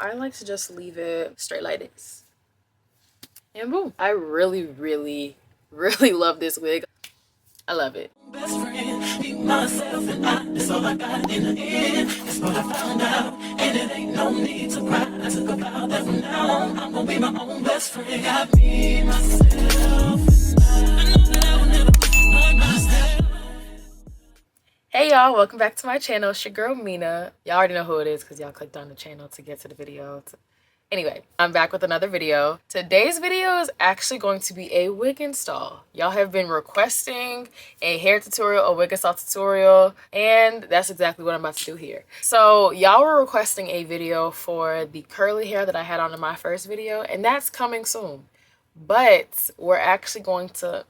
I like to just leave it straight like this. And boom. I really, really, really love this wig. I love it. Best friend, be myself and that's all I got in the end. That's what I found out. And it ain't no need to cry. I took a vow that from now on, I'm gonna be my own best friend. Got me, myself, and I know that I will never be myself. Hey y'all, welcome back to my channel. It's your girl Mena. Y'all already know who it is because y'all clicked on the channel to get to the video. Anyway, I'm back with another video. Today's video is actually going to be a wig install. Y'all have been requesting a hair tutorial, a wig install tutorial, and that's exactly what I'm about to do here. So y'all were requesting a video for the curly hair that I had on in my first video, and that's coming soon. But we're actually going to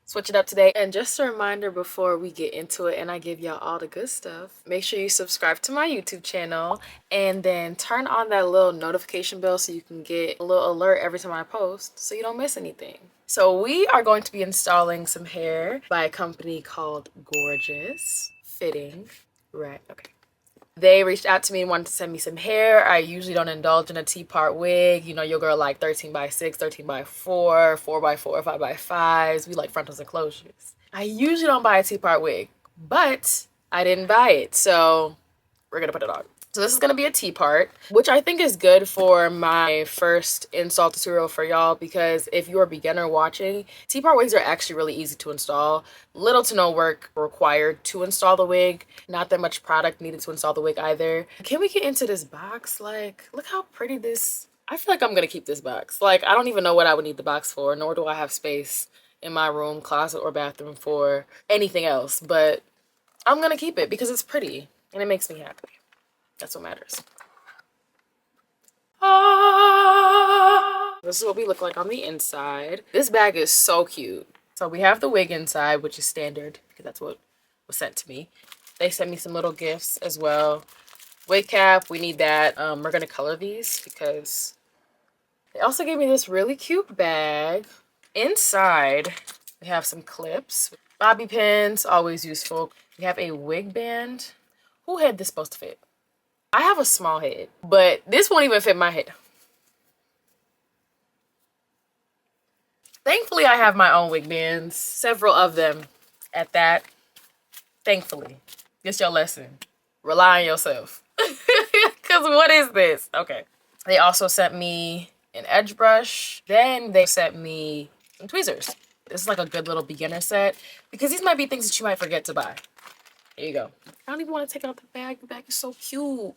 switch it up today. And just a reminder before we get into it and I give y'all all the good stuff, make sure you subscribe to my YouTube channel and then turn on that little notification bell so you can get a little alert every time I post so you don't miss anything. So we are going to be installing some hair by a company called Gorgius Fitting. Right, okay. They reached out to me and wanted to send me some hair. I usually don't indulge in a T-part wig. You know, your girl like 13x6, 13x4, 4x4, 5x5s. We like frontals and closures. I usually don't buy a T-part wig, but I didn't buy it, so we're gonna put it on. So this is gonna be a T-part, which I think is good for my first install tutorial for y'all, because if you're a beginner watching, T-part wigs are actually really easy to install. Little to no work required to install the wig. Not that much product needed to install the wig either. Can we get into this box? Like, look how pretty this, I feel like I'm gonna keep this box. Like, I don't even know what I would need the box for, nor do I have space in my room, closet, or bathroom for anything else, but I'm gonna keep it because it's pretty and it makes me happy. That's what matters. This is what we look like on the inside. This bag is so cute. So we have the wig inside, which is standard because that's what was sent to me. They sent me some little gifts as well. Wig cap, we need that. We're gonna color these because they also gave me this really cute bag. Inside, we have some clips. Bobby pins, always useful. We have a wig band. Who head this supposed to fit? I have a small head, but this won't even fit my head. Thankfully, I have my own wig bands, several of them at that. Thankfully. It's your lesson. Rely on yourself. Because what is this? Okay. They also sent me an edge brush. Then they sent me some tweezers. This is like a good little beginner set because these might be things that you might forget to buy. Here you go. I don't even want to take out the bag. The bag is so cute.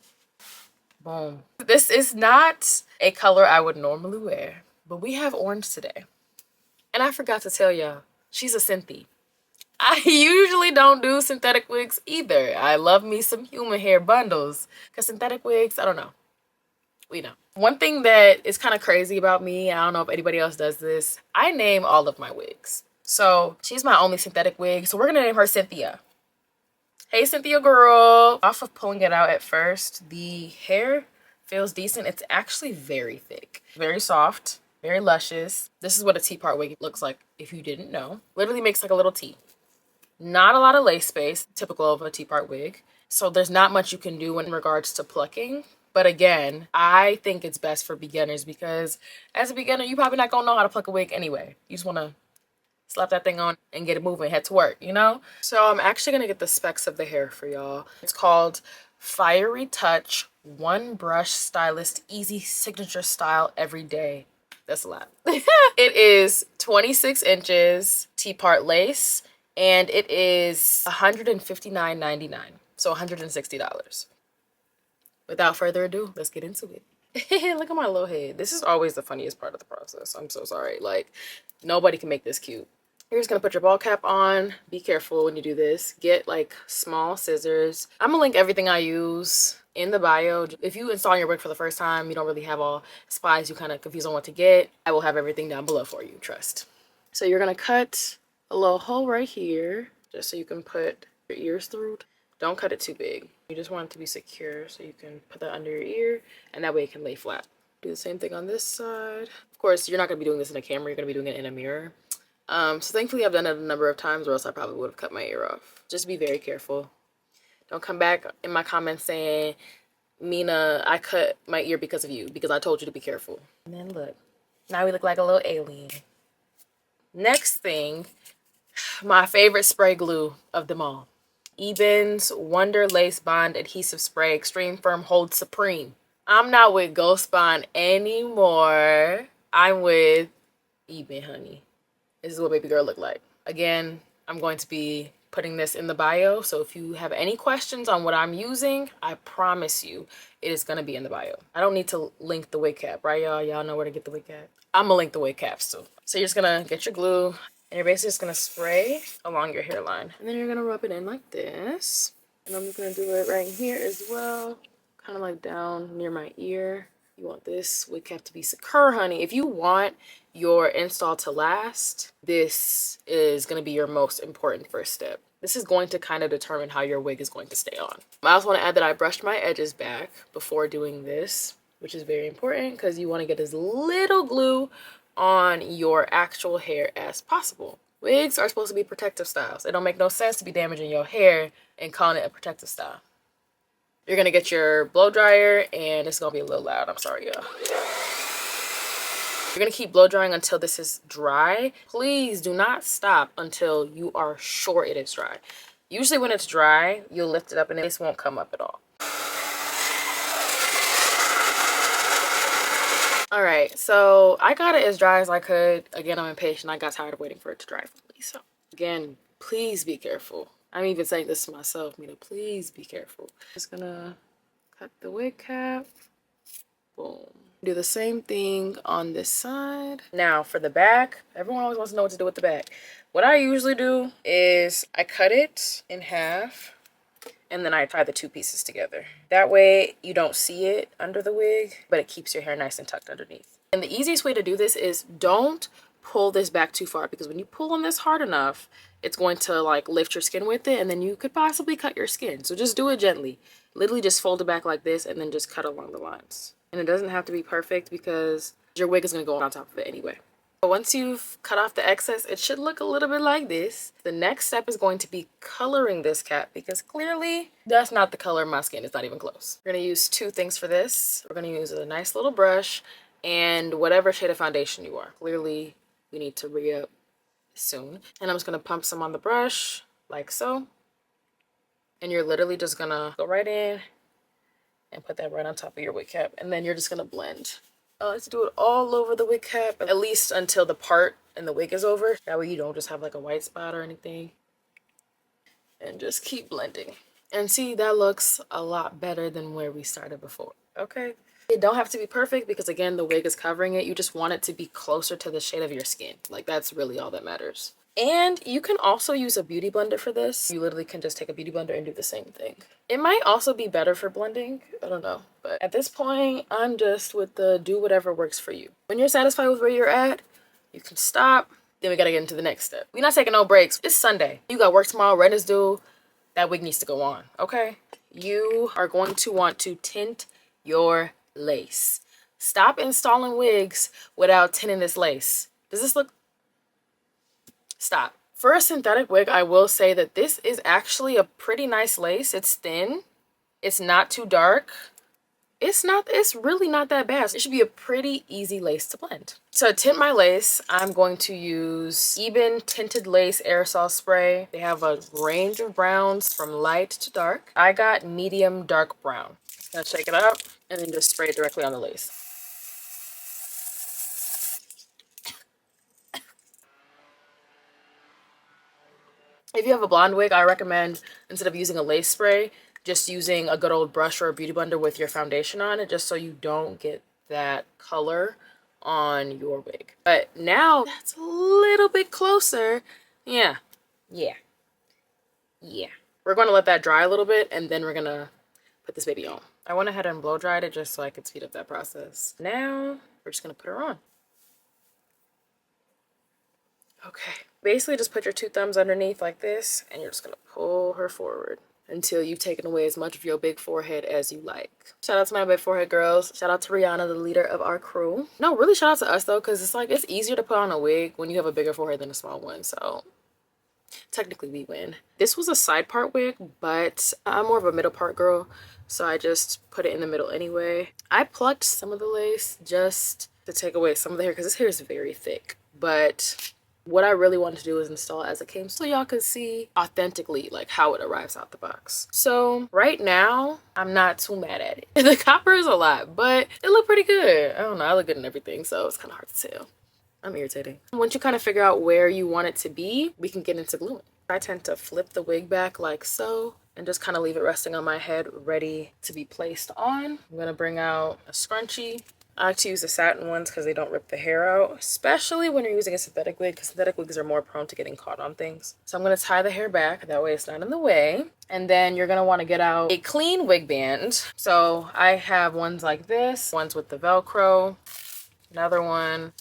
Boom. This is not a color I would normally wear, but we have orange today. And I forgot to tell y'all, she's a Synthie. I usually don't do synthetic wigs either. I love me some human hair bundles because synthetic wigs, I don't know. We know. One thing that is kind of crazy about me, I don't know if anybody else does this, I name all of my wigs. So she's my only synthetic wig, so we're gonna name her Cynthia. Hey Cynthia girl. Off of pulling it out at first, the hair feels decent. It's actually very thick, very soft, very luscious. This is what a T-part wig looks like if you didn't know. Literally makes like a little T. Not a lot of lace space, typical of a T-part wig. So there's not much you can do in regards to plucking. But again, I think it's best for beginners because as a beginner, you're probably not gonna know how to pluck a wig anyway. You just wanna slap that thing on and get it moving, head to work, you know? So I'm actually gonna get the specs of the hair for y'all. It's called Fiery Touch One Brush Stylist Easy Signature Style Every Day. That's a lot. It is 26 inches T-part lace and it is $159.99, so $160. Without further ado, let's get into it. Look at my little head. This is always the funniest part of the process. I'm so sorry. Like, nobody can make this cute. You're just gonna put your ball cap on. Be careful when you do this. Get like small scissors. I'm gonna link everything I use in the bio. If you install your wig for the first time, you don't really have all supplies, you kind of confused on what to get, I will have everything down below for you, trust. So you're gonna cut a little hole right here, just so you can put your ears through. Don't cut it too big. You just want it to be secure, so you can put that under your ear, and that way it can lay flat. Do the same thing on this side. Of course, you're not gonna be doing this in a camera, you're gonna be doing it in a mirror. So thankfully I've done it a number of times or else I probably would have cut my ear off. Just be very careful. Don't come back in my comments saying, Mena, I cut my ear because of you, because I told you to be careful. And then look, now we look like a little alien. Next thing, my favorite spray glue of them all. Eben's Wonder Lace Bond Adhesive Spray Extreme Firm Hold Supreme. I'm not with Ghost Bond anymore. I'm with Eben, honey. This is what baby girl look like. Again, I'm going to be putting this in the bio, so if you have any questions on what I'm using, I promise you it is going to be in the bio. I don't need to link the wig cap, right, y'all? Y'all know where to get the wig cap. I'm gonna link the wig caps too. So you're just gonna get your glue and you're basically just gonna spray along your hairline, and then you're gonna rub it in like this. And I'm just gonna do it right here as well, kind of like down near my ear. You want this wig cap to be secure, honey. If you want your install to last, this is going to be your most important first step. This is going to kind of determine how your wig is going to stay on. I also want to add that I brushed my edges back before doing this, which is very important because you want to get as little glue on your actual hair as possible. Wigs are supposed to be protective styles. It don't make no sense to be damaging your hair and calling it a protective style. You're gonna get your blow dryer, and it's gonna be a little loud. I'm sorry, y'all. You're gonna keep blow drying until this is dry. Please do not stop until you are sure it is dry. Usually when it's dry, you'll lift it up and this won't come up at all. All right, so I got it as dry as I could. Again, I'm impatient. I got tired of waiting for it to dry for me. So again, please be careful. I'm even saying this to myself, Mena, please be careful. Just gonna cut the wig cap. Boom. Do the same thing on this side. Now for the back, everyone always wants to know what to do with the back. What I usually do is I cut it in half and then I tie the two pieces together. That way you don't see it under the wig, but it keeps your hair nice and tucked underneath. And the easiest way to do this is don't pull this back too far, because when you pull on this hard enough, it's going to like lift your skin with it and then you could possibly cut your skin. So just do it gently. Literally just fold it back like this and then just cut along the lines. And it doesn't have to be perfect because your wig is going to go on top of it anyway. But once you've cut off the excess, it should look a little bit like this. The next step is going to be coloring this cap, because clearly that's not the color of my skin. It's not even close. We're going to use two things for this. We're going to use a nice little brush and whatever shade of foundation you are. Clearly we need to re-up soon. And I'm just going to pump some on the brush like so. And you're literally just going to go right in and put that right on top of your wig cap. And then you're just going to blend. Let's do it all over the wig cap, at least until the part in the wig is over. That way you don't just have like a white spot or anything. And just keep blending. And see, that looks a lot better than where we started before. Okay? It don't have to be perfect because again, the wig is covering it. You just want it to be closer to the shade of your skin. Like that's really all that matters. And you can also use a beauty blender for this. You literally can just take a beauty blender and do the same thing. It might also be better for blending. I don't know. But at this point, I'm just with the do whatever works for you. When you're satisfied with where you're at, you can stop. Then we gotta get into the next step. We're not taking no breaks. It's Sunday. You got work tomorrow, rent is due. That wig needs to go on, okay? You are going to want to tint your lace. Stop installing wigs without tinting this lace. Does this look... Stop. For a synthetic wig, I will say that this is actually a pretty nice lace. It's thin. It's not too dark. It's really not that bad. It should be a pretty easy lace to blend. To tint my lace, I'm going to use Eben Tinted Lace Aerosol Spray. They have a range of browns from light to dark. I got medium dark brown. I'm gonna shake it up and then just spray it directly on the lace. If you have a blonde wig, I recommend, instead of using a lace spray, just using a good old brush or a beauty blender with your foundation on it, just so you don't get that color on your wig. But now that's a little bit closer. Yeah. We're going to let that dry a little bit, and then we're going to put this baby on. I went ahead and blow dried it just so I could speed up that process. Now we're just going to put her on. Okay, basically just put your two thumbs underneath like this, and you're just gonna pull her forward until you've taken away as much of your big forehead as you like. Shout out to my big forehead girls. Shout out to Rihanna, the leader of our crew. No, really shout out to us though, because it's like, it's easier to put on a wig when you have a bigger forehead than a small one, so Technically we win. This was a side part wig, but I'm more of a middle part girl, so I just put it in the middle anyway. I plucked some of the lace just to take away some of the hair because this hair is very thick, but what I really wanted to do is install it as it came so y'all could see authentically like how it arrives out the box. So right now I'm not too mad at it. The copper is a lot, but it looked pretty good. I don't know, I look good in everything, so it's kind of hard to tell. I'm irritating. Once you kind of figure out where you want it to be, we can get into gluing. I tend to flip the wig back like so and just kind of leave it resting on my head, ready to be placed on. I'm gonna bring out a scrunchie. I like to use the satin ones because they don't rip the hair out, especially when you're using a synthetic wig, because synthetic wigs are more prone to getting caught on things. So I'm gonna tie the hair back, that way it's not in the way. And then you're gonna wanna get out a clean wig band. So I have ones like this, ones with the Velcro, another one.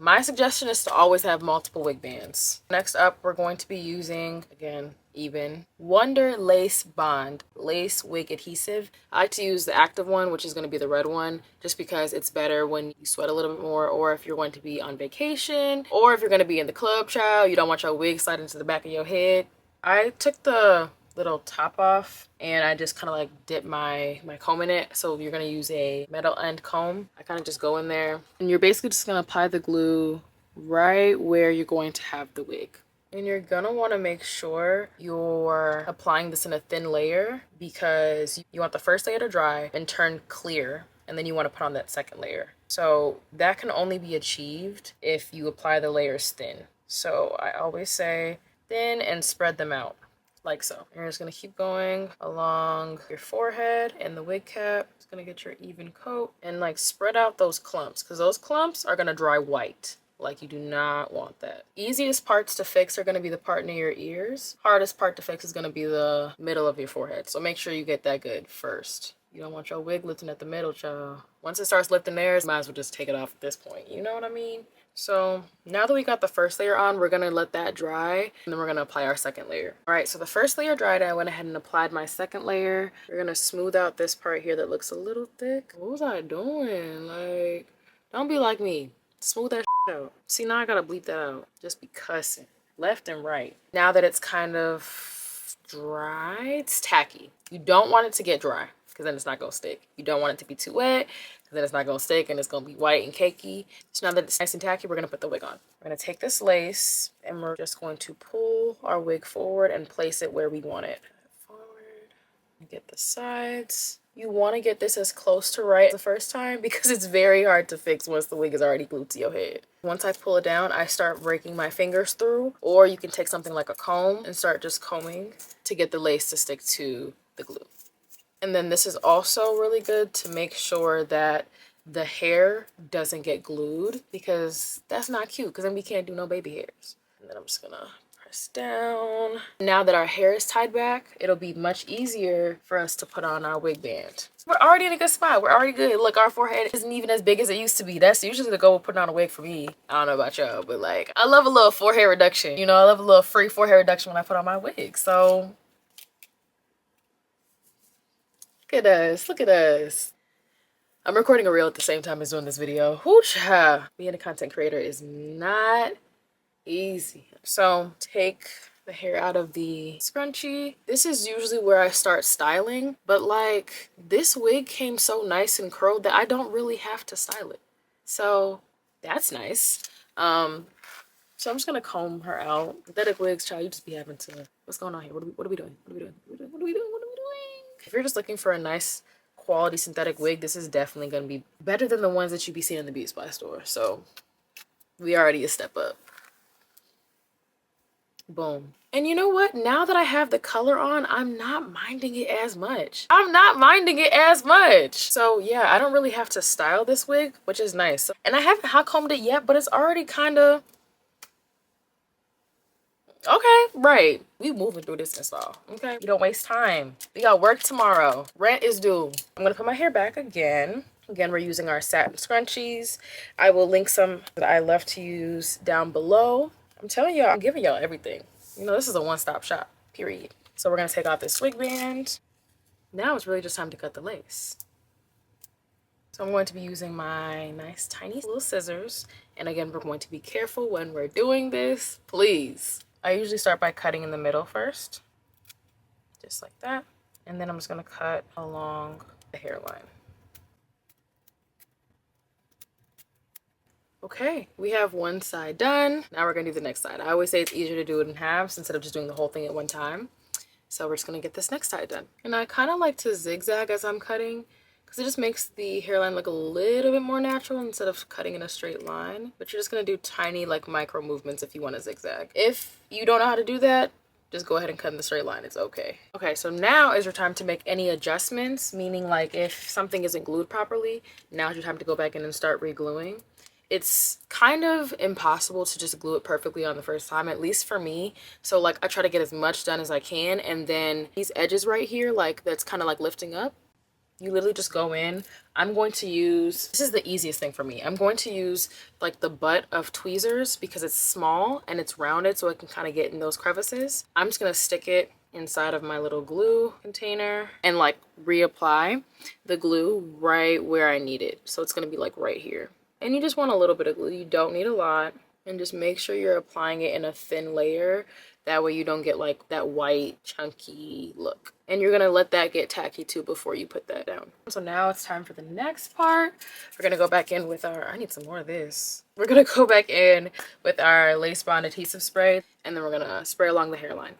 My suggestion is to always have multiple wig bands. Next up, we're going to be using, again, even Wonder Lace Bond Lace Wig Adhesive. I like to use the active one, which is going to be the red one, just because it's better when you sweat a little bit more, or if you're going to be on vacation, or if you're going to be in the club, child, you don't want your wig sliding to the back of your head. I took the little top off and I just kind of like dip my comb in it. So you're going to use a metal end comb. I kind of just go in there and you're basically just going to apply the glue right where you're going to have the wig. And you're going to want to make sure you're applying this in a thin layer because you want the first layer to dry and turn clear, and then you want to put on that second layer. So that can only be achieved if you apply the layers thin. So I always say thin and spread them out. Like so. You're just gonna keep going along your forehead and the wig cap. It's gonna get your even coat and like spread out those clumps because those clumps are gonna dry white. Like you do not want that. Easiest parts to fix are gonna be the part near your ears. Hardest part to fix is gonna be the middle of your forehead. So make sure you get that good first. You don't want your wig lifting at the middle, child. Once it starts lifting there, you might as well just take it off at this point. You know what I mean? So now that we got the first layer on, we're gonna let that dry and then we're gonna apply our second layer. All right, so the first layer dried, I went ahead and applied my second layer. We're gonna smooth out this part here that looks a little thick. What was I doing? Like, don't be like me. Smooth that out. See, now I gotta bleep that out. Just be cussing. Left and right. Now that it's kind of dry, it's tacky. You don't want it to get dry because then it's not gonna stick. You don't want it to be too wet because then it's not gonna stick and it's gonna be white and cakey. So now that it's nice and tacky, we're gonna put the wig on. We're gonna take this lace and we're just going to pull our wig forward and place it where we want it. Forward, get the sides. You want to get this as close to right the first time because it's very hard to fix once the wig is already glued to your head. Once I pull it down, I start breaking my fingers through, or you can take something like a comb and start just combing to get the lace to stick to the glue. And then this is also really good to make sure that the hair doesn't get glued because that's not cute because then we can't do no baby hairs. And then I'm just gonna press down. Now that our hair is tied back, it'll be much easier for us to put on our wig band. We're already in a good spot. We're already good. Look, our forehead isn't even as big as it used to be. That's usually the goal with putting on a wig for me. I don't know about y'all, but like, I love a little forehead reduction. You know, I love a little free forehead reduction when I put on my wig. So look at us. Look at us. I'm recording a reel at the same time as doing this video. Whoocha! Being a content creator is not easy. So take the hair out of the scrunchie. This is usually where I start styling, but like this wig came so nice and curled that I don't really have to style it. So that's nice. So I'm just gonna comb her out. Synthetic wigs, child, you just be having to. What's going on here? What are we doing? What are we doing? What are we doing? What are we doing? If you're just looking for a nice quality synthetic wig, this is definitely gonna be better than the ones that you be seeing in the beauty supply store. So we already a step up. Boom. And you know what? Now that I have the color on, I'm not minding it as much. I'm not minding it as much. So yeah, I don't really have to style this wig, which is nice. And I haven't hot combed it yet, but it's already kind of okay, right. We moving through this install, okay? You don't waste time. We got work tomorrow. Rent is due. I'm gonna put my hair back again. Again, we're using our satin scrunchies. I will link some that I love to use down below. I'm telling y'all, I'm giving y'all everything. You know, this is a one-stop shop, period. So we're gonna take off this wig band. Now it's really just time to cut the lace. So I'm going to be using my nice tiny little scissors. And again, we're going to be careful when we're doing this. Please I usually start by cutting in the middle first, just like that. And then I'm just gonna cut along the hairline. Okay, we have one side done. Now we're gonna do the next side. I always say it's easier to do it in halves instead of just doing the whole thing at one time. So we're just gonna get this next side done. And I kind of like to zigzag as I'm cutting because it just makes the hairline look a little bit more natural instead of cutting in a straight line. But you're just gonna do tiny like micro movements if you want to zigzag. If you don't know how to do that, just go ahead and cut in the straight line, it's okay. Okay, so now is your time to make any adjustments, meaning like if something isn't glued properly, now's your time to go back in and start re-gluing. It's kind of impossible to just glue it perfectly on the first time, at least for me. So like I try to get as much done as I can, and then these edges right here, like that's kind of like lifting up, you literally just go in. I'm going to use, this is the easiest thing for me, I'm going to use like the butt of tweezers because it's small and it's rounded so it can kind of get in those crevices. I'm just gonna stick it inside of my little glue container and like reapply the glue right where I need it. So it's gonna be like right here. And you just want a little bit of glue, you don't need a lot. And just make sure you're applying it in a thin layer. That way you don't get like that white chunky look. And you're gonna let that get tacky too before you put that down. So now it's time for the next part. We're gonna go back in with our, I need some more of this. We're gonna go back in with our lace bond adhesive spray, and then we're gonna spray along the hairline.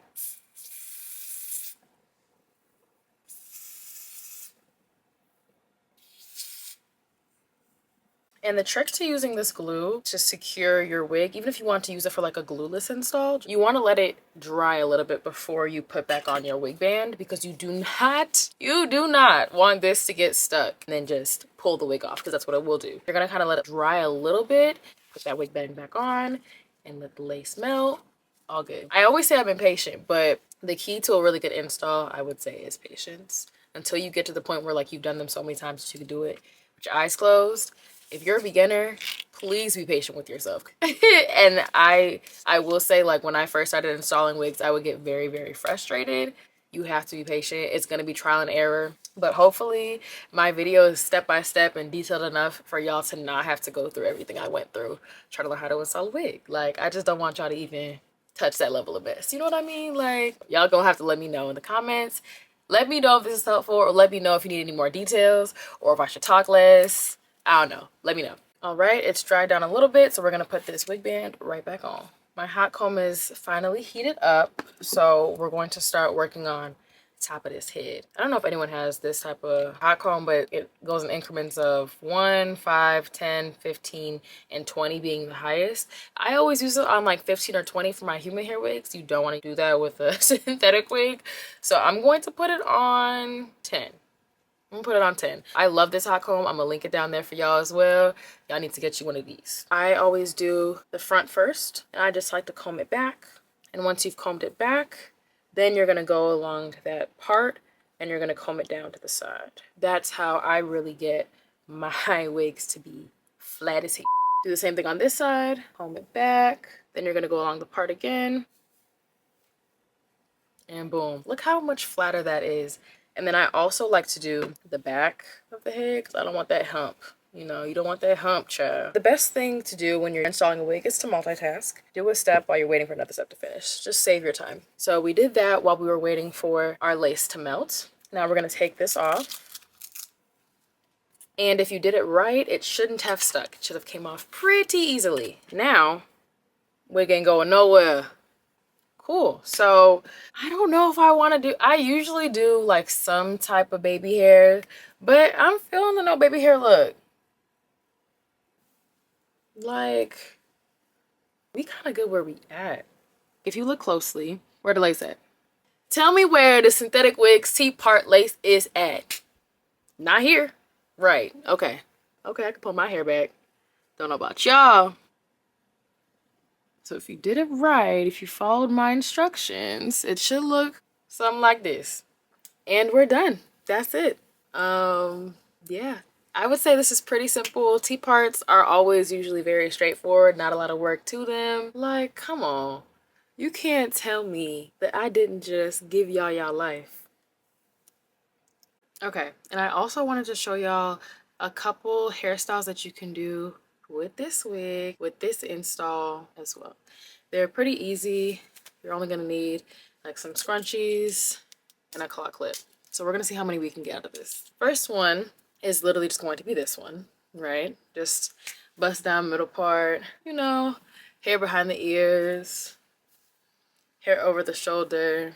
And the trick to using this glue to secure your wig, even if you want to use it for like a glueless install, you want to let it dry a little bit before you put back on your wig band, because you do not want this to get stuck and then just pull the wig off, because that's what it will do. You're going to kind of let it dry a little bit, put that wig band back on, and let the lace melt. All good. I always say I'm impatient, but the key to a really good install, I would say, is patience. Until you get to the point where like you've done them so many times that you can do it with your eyes closed. If you're a beginner, please be patient with yourself. And I will say, like, when I first started installing wigs, I would get very, very frustrated. You have to be patient. It's going to be trial and error. But hopefully my video is step by step and detailed enough for y'all to not have to go through everything I went through trying to learn how to install a wig. Like, I just don't want y'all to even touch that level of mess. You know what I mean? Like, y'all gonna have to let me know in the comments. Let me know if this is helpful, or let me know if you need any more details, or if I should talk less. I don't know. Let me know. All right, it's dried down a little bit, so we're gonna put this wig band right back on. My hot comb is finally heated up, so we're going to start working on the top of this head. I don't know if anyone has this type of hot comb, but it goes in increments of 1, 5, 10, 15, and 20 being the highest. I always use it on like 15 or 20 for my human hair wigs. You don't want to do that with a synthetic wig. So I'm going to put it on 10. I'm gonna put it on 10. I love this hot comb. I'm gonna link it down there for y'all as well. Y'all need to get you one of these. I always do the front first, and I just like to comb it back. And once you've combed it back, then you're gonna go along that part and you're gonna comb it down to the side. That's how I really get my wigs to be flat as hell. Do the same thing on this side, comb it back. Then you're gonna go along the part again. And boom, look how much flatter that is. And then I also like to do the back of the head because I don't want that hump. You know, you don't want that hump, child. The best thing to do when you're installing a wig is to multitask. Do a step while you're waiting for another step to finish. Just save your time. So we did that while we were waiting for our lace to melt. Now we're gonna take this off. And if you did it right, it shouldn't have stuck. It should have came off pretty easily. Now, wig ain't going nowhere. Cool. So I don't know if I want to do, I usually do like some type of baby hair, but I'm feeling the no baby hair look. Like, we kind of good where we at. If you look closely, where the lace at? Tell me where the synthetic wig C-part lace is at. Not here. Right. Okay. Okay, I can pull my hair back. Don't know about y'all. So if you did it right, if you followed my instructions, it should look something like this. And we're done. That's it. Yeah. I would say this is pretty simple. T-parts are always usually very straightforward, not a lot of work to them. Like, come on. You can't tell me that I didn't just give y'all life. Okay, and I also wanted to show y'all a couple hairstyles that you can do with this wig, with this install as well. They're pretty easy. You're only gonna need like some scrunchies and a claw clip. So we're gonna see how many we can get out of this. First one is literally just going to be this one, right? Just bust down middle part, you know, hair behind the ears, hair over the shoulder,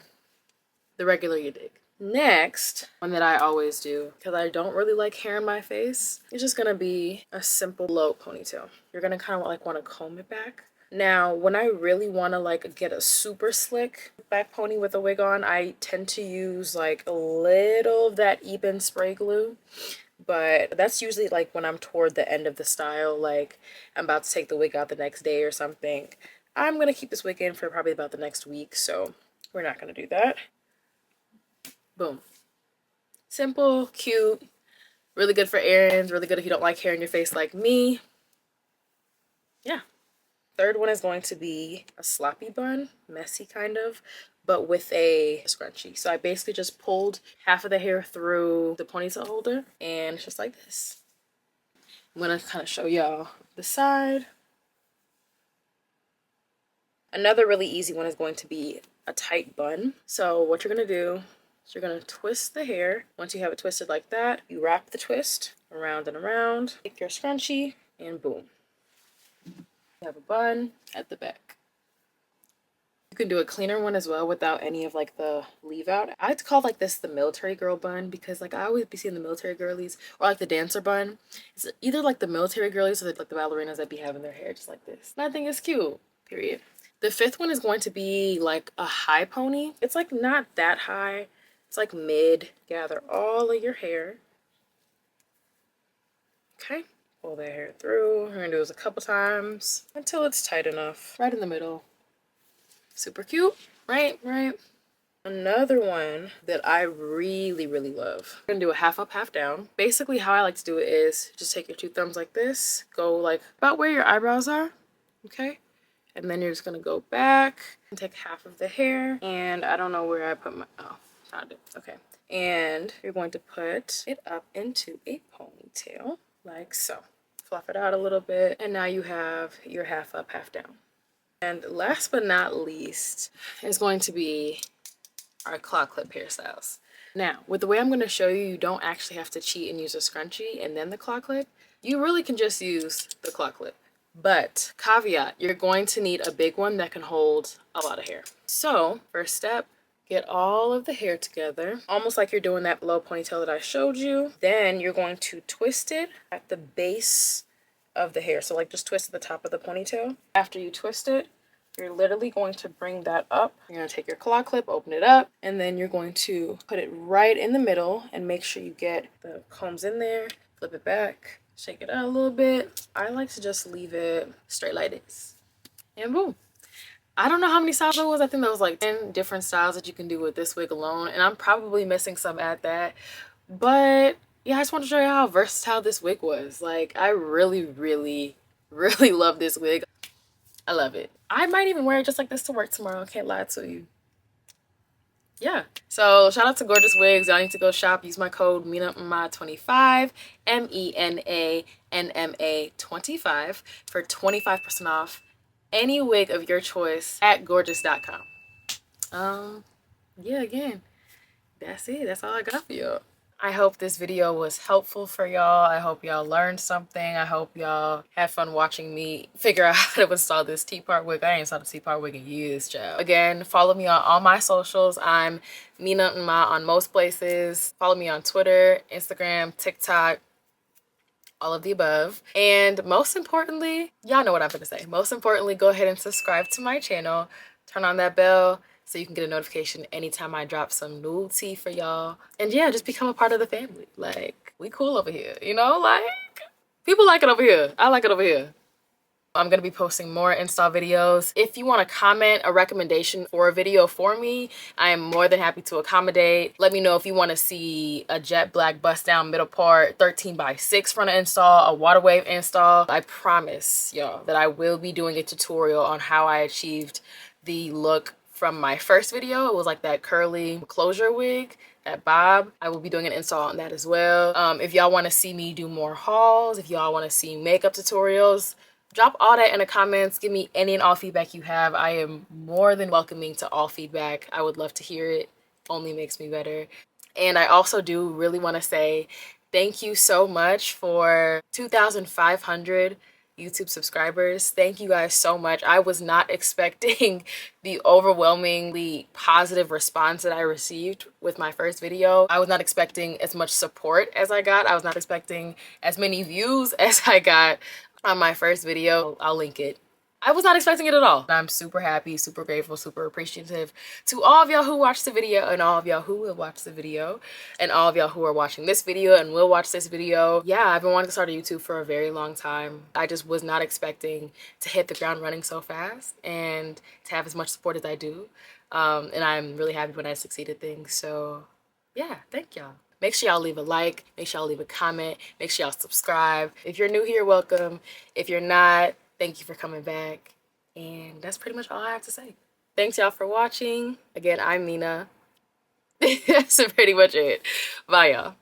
the regular you dig. Next, one that I always do, because I don't really like hair in my face, is just gonna be a simple low ponytail. You're gonna kind of like want to comb it back. Now, when I really want to like get a super slick back pony with a wig on, I tend to use like a little of that Eben spray glue. But that's usually like when I'm toward the end of the style, like I'm about to take the wig out the next day or something. I'm gonna keep this wig in for probably about the next week, so we're not gonna do that. Boom. Simple, cute, really good for errands, really good if you don't like hair in your face like me. Yeah. Third one is going to be a sloppy bun, messy kind of, but with a scrunchie. So I basically just pulled half of the hair through the ponytail holder, and it's just like this. I'm gonna kind of show y'all the side. Another really easy one is going to be a tight bun. So what you're gonna do is you're gonna twist the hair. Once you have it twisted like that, you wrap the twist around and around, take your scrunchie, and boom. You have a bun at the back. You can do a cleaner one as well without any of like the leave out. I like to call like this the military girl bun, because like I always be seeing the military girlies, or like the dancer bun. It's either like the military girlies or like the ballerinas that be having their hair just like this. And I think it's cute, period. The fifth one is going to be like a high pony. It's like not that high. It's like mid. Gather all of your hair. Okay. Pull that hair through. We're gonna do this a couple times until it's tight enough. Right in the middle. Super cute, right? Another one that I really love. I'm gonna do a half up, half down. Basically how I like to do it is just take your two thumbs like this, go like about where your eyebrows are, okay? And then you're just gonna go back and take half of the hair, and I don't know where I put my, oh, found it, okay. And you're going to put it up into a ponytail, like so. Fluff it out a little bit, and now you have your half up, half down. And last but not least is going to be our claw clip hairstyles. Now, with the way I'm going to show you, you don't actually have to cheat and use a scrunchie and then the claw clip. You really can just use the claw clip. But caveat, you're going to need a big one that can hold a lot of hair. So, first step, get all of the hair together, almost like you're doing that low ponytail that I showed you. Then you're going to twist it at the base of the hair. So like just twist at the top of the ponytail. After you twist it, you're literally going to bring that up. You're going to take your claw clip, open it up, and then you're going to put it right in the middle and make sure you get the combs in there. Flip it back, shake it out a little bit. I like to just leave it straight like this. And boom. I don't know how many styles there was. I think there was like 10 different styles that you can do with this wig alone. And I'm probably missing some at that. But yeah, I just want to show you how versatile this wig was. Like, I really love this wig. I love it. I might even wear it just like this to work tomorrow. I can't lie to you. Yeah. So shout out to Gorgius Wigs. Y'all need to go shop. Use my code Mena25, MENANMA25 for 25% off any wig of your choice at gorgius.com. Yeah, again, that's it. That's all I got for y'all. I hope this video was helpful for y'all. I hope y'all learned something. I hope y'all had fun watching me figure out how to install this T-part wig. I ain't installed a T-part wig in years, child. Again, follow me on all my socials. I'm Mena on most places. Follow me on Twitter, Instagram, TikTok, all of the above. And most importantly, y'all know what I'm gonna say. Most importantly, go ahead and subscribe to my channel. Turn on that bell so you can get a notification anytime I drop some new tea for y'all. And yeah, just become a part of the family. Like, we cool over here, you know? Like, people like it over here. I like it over here. I'm gonna be posting more install videos. If you want to comment a recommendation for a video for me, I am more than happy to accommodate. Let me know if you want to see a jet black bust down middle part, 13x6 front install, a water wave install. I promise y'all that I will be doing a tutorial on how I achieved the look from my first video. It was like that curly closure wig, that bob. I will be doing an install on that as well. If y'all want to see me do more hauls, if y'all want to see makeup tutorials, Drop all that in the comments. Give me any and all feedback you have. I am more than welcoming to all feedback. I would love to hear it. Only makes me better. And I also do really want to say thank you so much for 2,500 YouTube subscribers. Thank you guys so much. I was not expecting the overwhelmingly positive response that I received with my first video. I was not expecting as much support as I got. I was not expecting as many views as I got on my first video. I'll link it. I was not expecting it at all. I'm super happy, super grateful, super appreciative to all of y'all who watched the video and all of y'all who will watch the video and all of y'all who are watching this video and will watch this video. Yeah, I've been wanting to start a YouTube for a very long time. I just was not expecting to hit the ground running so fast and to have as much support as I do. And I'm really happy when I succeeded things. So yeah, thank y'all. Make sure y'all leave a like, make sure y'all leave a comment, make sure y'all subscribe. If you're new here, welcome. If you're not, thank you for coming back. And that's pretty much all I have to say. Thanks y'all for watching. Again, I'm Mena. That's pretty much it. Bye y'all.